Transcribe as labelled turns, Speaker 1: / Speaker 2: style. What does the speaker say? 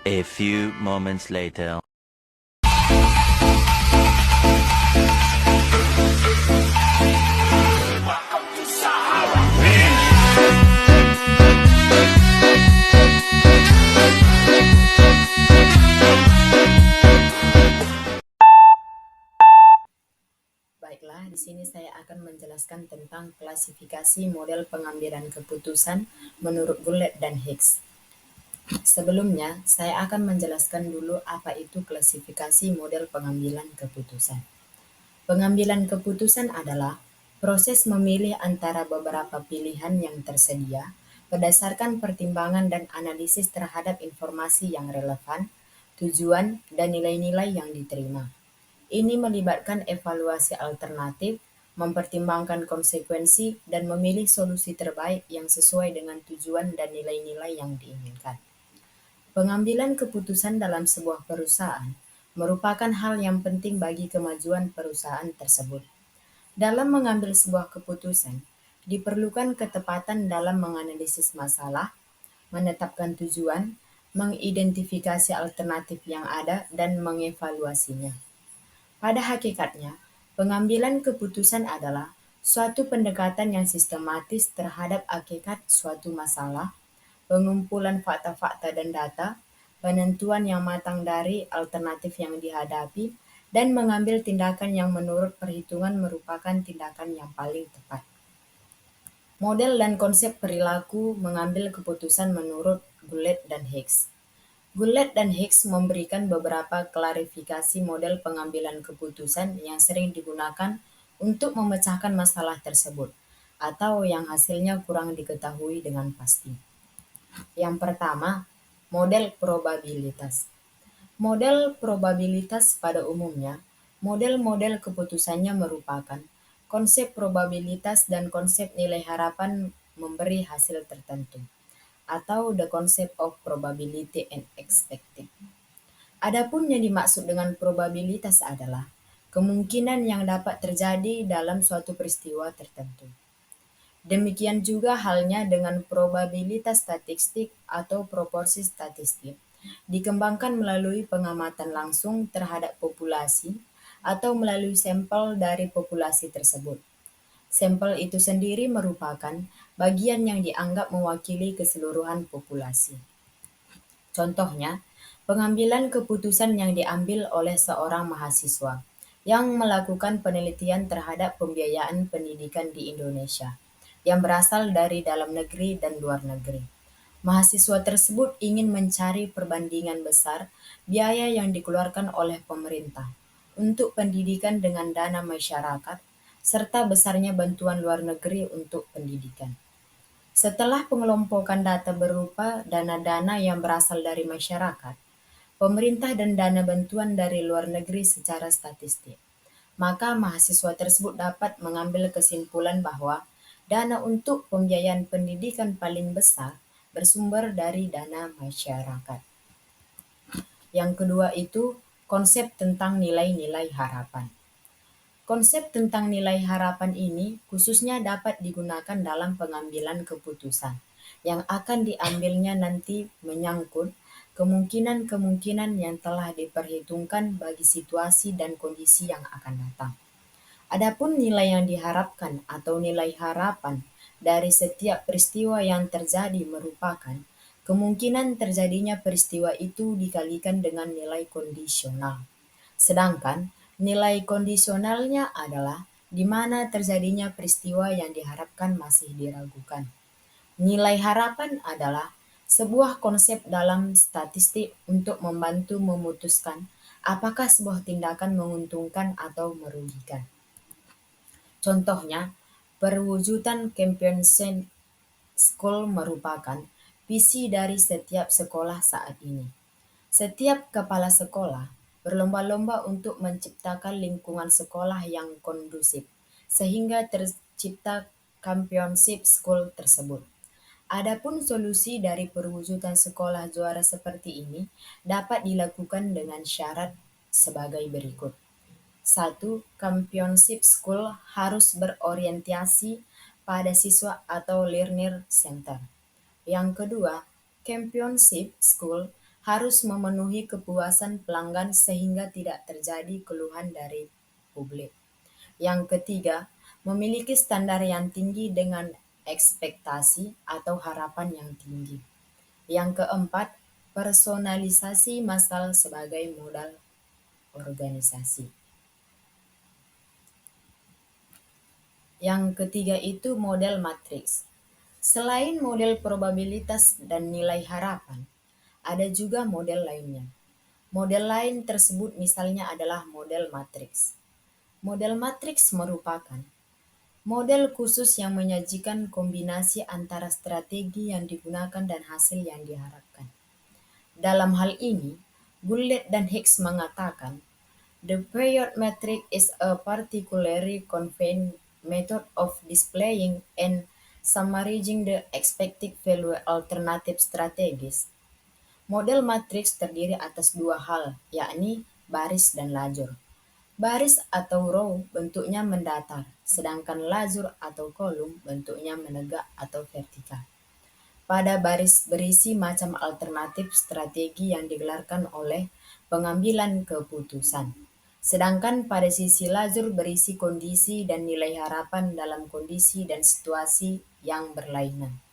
Speaker 1: A few moments later.
Speaker 2: Baiklah, di sini saya akan menjelaskan tentang klasifikasi model pengambilan keputusan menurut Goulet dan Hicks. Sebelumnya, saya akan menjelaskan dulu apa itu klasifikasi model pengambilan keputusan. Pengambilan keputusan adalah proses memilih antara beberapa pilihan yang tersedia berdasarkan pertimbangan dan analisis terhadap informasi yang relevan, tujuan, dan nilai-nilai yang diterima. Ini melibatkan evaluasi alternatif, mempertimbangkan konsekuensi, dan memilih solusi terbaik yang sesuai dengan tujuan dan nilai-nilai yang diinginkan. Pengambilan keputusan dalam sebuah perusahaan merupakan hal yang penting bagi kemajuan perusahaan tersebut. Dalam mengambil sebuah keputusan, diperlukan ketepatan dalam menganalisis masalah, menetapkan tujuan, mengidentifikasi alternatif yang ada, dan mengevaluasinya. Pada hakikatnya, pengambilan keputusan adalah suatu pendekatan yang sistematis terhadap hakikat suatu masalah, pengumpulan fakta-fakta dan data, penentuan yang matang dari alternatif yang dihadapi, dan mengambil tindakan yang menurut perhitungan merupakan tindakan yang paling tepat. Model dan konsep perilaku mengambil keputusan menurut Goulet dan Hicks. Goulet dan Hicks memberikan beberapa klarifikasi model pengambilan keputusan yang sering digunakan untuk memecahkan masalah tersebut, atau yang hasilnya kurang diketahui dengan pasti. Yang pertama, model probabilitas. Model probabilitas pada umumnya, model-model keputusannya merupakan konsep probabilitas dan konsep nilai harapan memberi hasil tertentu, atau the concept of probability and expected. Adapun yang dimaksud dengan probabilitas adalah kemungkinan yang dapat terjadi dalam suatu peristiwa tertentu. Demikian juga halnya dengan probabilitas statistik atau proporsi statistik, dikembangkan melalui pengamatan langsung terhadap populasi atau melalui sampel dari populasi tersebut. Sampel itu sendiri merupakan bagian yang dianggap mewakili keseluruhan populasi. Contohnya, pengambilan keputusan yang diambil oleh seorang mahasiswa yang melakukan penelitian terhadap pembiayaan pendidikan di Indonesia yang berasal dari dalam negeri dan luar negeri. Mahasiswa tersebut ingin mencari perbandingan besar biaya yang dikeluarkan oleh pemerintah untuk pendidikan dengan dana masyarakat, serta besarnya bantuan luar negeri untuk pendidikan. Setelah pengelompokan data berupa dana-dana yang berasal dari masyarakat, pemerintah dan dana bantuan dari luar negeri secara statistik, maka mahasiswa tersebut dapat mengambil kesimpulan bahwa dana untuk pembiayaan pendidikan paling besar bersumber dari dana masyarakat. Yang kedua itu konsep tentang nilai-nilai harapan. Konsep tentang nilai harapan ini khususnya dapat digunakan dalam pengambilan keputusan yang akan diambilnya nanti menyangkut kemungkinan-kemungkinan yang telah diperhitungkan bagi situasi dan kondisi yang akan datang. Adapun nilai yang diharapkan atau nilai harapan dari setiap peristiwa yang terjadi merupakan kemungkinan terjadinya peristiwa itu dikalikan dengan nilai kondisional. Sedangkan nilai kondisionalnya adalah di mana terjadinya peristiwa yang diharapkan masih diragukan. Nilai harapan adalah sebuah konsep dalam statistik untuk membantu memutuskan apakah sebuah tindakan menguntungkan atau merugikan. Contohnya, perwujudan championship school merupakan visi dari setiap sekolah saat ini. Setiap kepala sekolah berlomba-lomba untuk menciptakan lingkungan sekolah yang kondusif, sehingga tercipta championship school tersebut. Adapun solusi dari perwujudan sekolah juara seperti ini dapat dilakukan dengan syarat sebagai berikut. 1. Championship School harus berorientasi pada siswa atau learner center. Yang kedua, Championship School harus memenuhi kepuasan pelanggan sehingga tidak terjadi keluhan dari publik. Yang ketiga, memiliki standar yang tinggi dengan ekspektasi atau harapan yang tinggi. Yang keempat, personalisasi masalah sebagai modal organisasi. Yang ketiga itu model matriks. Selain model probabilitas dan nilai harapan, ada juga model lainnya. Model lain tersebut misalnya adalah model matriks. Model matriks merupakan model khusus yang menyajikan kombinasi antara strategi yang digunakan dan hasil yang diharapkan. Dalam hal ini, Goulet dan Hicks mengatakan, the period metric is a particularly convenient method of displaying and summarizing the expected value alternative strategies. Model matriks terdiri atas dua hal, yakni baris dan lajur. Baris atau row bentuknya mendatar, sedangkan lajur atau kolom bentuknya menegak atau vertikal. Pada baris berisi macam alternatif strategi yang digelarkan oleh pengambilan keputusan. Sedangkan pada sisi lajur berisi kondisi dan nilai harapan dalam kondisi dan situasi yang berlainan.